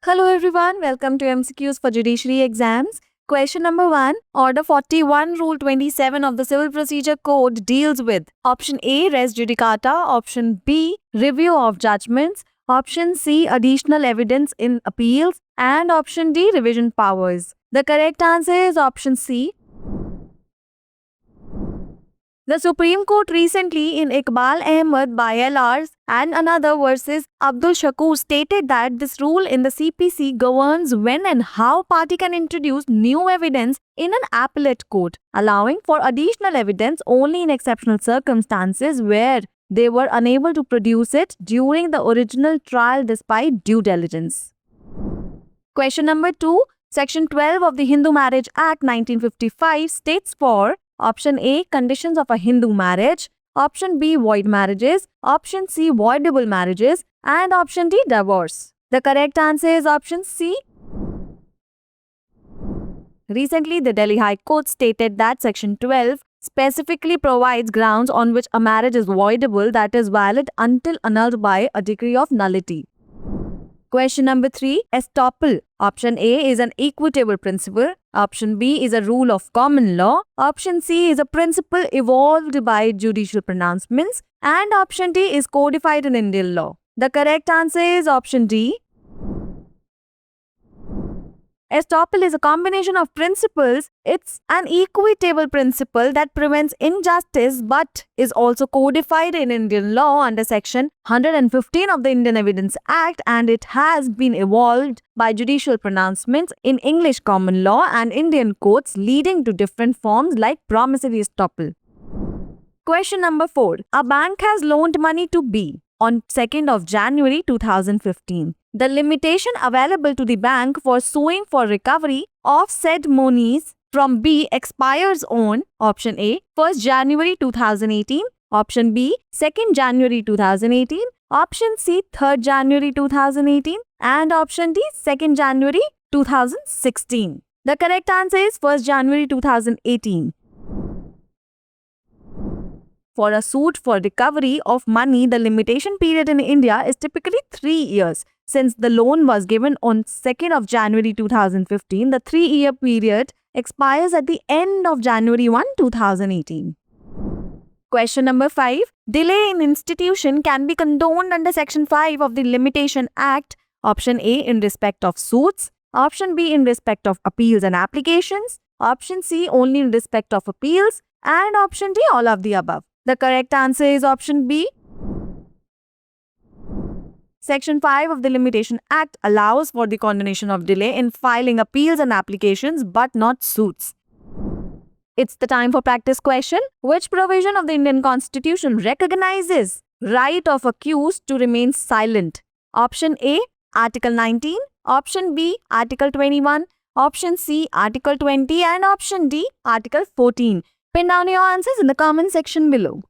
Hello everyone, welcome to MCQs for Judiciary Exams. Question number 1. Order 41 Rule 27 of the Civil Procedure Code deals with option A. Res judicata, option B. Review of judgments, option C. Additional evidence in appeals, and option D. Revision powers. The correct answer is option C. The Supreme Court recently in Iqbal Ahmed by LRs and another versus Abdul Shakur stated that this rule in the CPC governs when and how party can introduce new evidence in an appellate court, allowing for additional evidence only in exceptional circumstances where they were unable to produce it during the original trial despite due diligence. Question number 2. Section 12 of the Hindu Marriage Act 1955 states for option A. Conditions of a Hindu marriage, option B. Void marriages, option C. Voidable marriages, and option D. Divorce. The correct answer is option C. Recently, the Delhi High Court stated that Section 12 specifically provides grounds on which a marriage is voidable, that is valid until annulled by a decree of nullity. Question number 3. Estoppel. Option A is an equitable principle. Option B is a rule of common law. Option C is a principle evolved by judicial pronouncements. And option D is codified in Indian law. The correct answer is option D. Estoppel is a combination of principles. It's an equitable principle that prevents injustice but is also codified in Indian law under Section 115 of the Indian Evidence Act, and it has been evolved by judicial pronouncements in English common law and Indian courts, leading to different forms like promissory estoppel. Question number 4. A bank has loaned money to B on 2nd of January 2015. The limitation available to the bank for suing for recovery of said monies from B expires on option A. 1st January 2018, option B. 2nd January 2018, option C. 3rd January 2018, and option D. 2nd January 2016. The correct answer is 1st January 2018. For a suit for recovery of money, the limitation period in India is typically 3 years. Since the loan was given on 2nd of January 2015, the 3-year period expires at the end of January 1, 2018. Question number 5. Delay in institution can be condoned under Section 5 of the Limitation Act. Option A in respect of suits, option B in respect of appeals and applications, option C only in respect of appeals, and option D all of the above. The correct answer is option B. Section 5 of the Limitation Act allows for the condonation of delay in filing appeals and applications but not suits. It's the time for practice question. Which provision of the Indian Constitution recognizes right of accused to remain silent? Option A, Article 19, option B, Article 21, option C, Article 20, and option D, Article 14. Pin down your answers in the comment section below.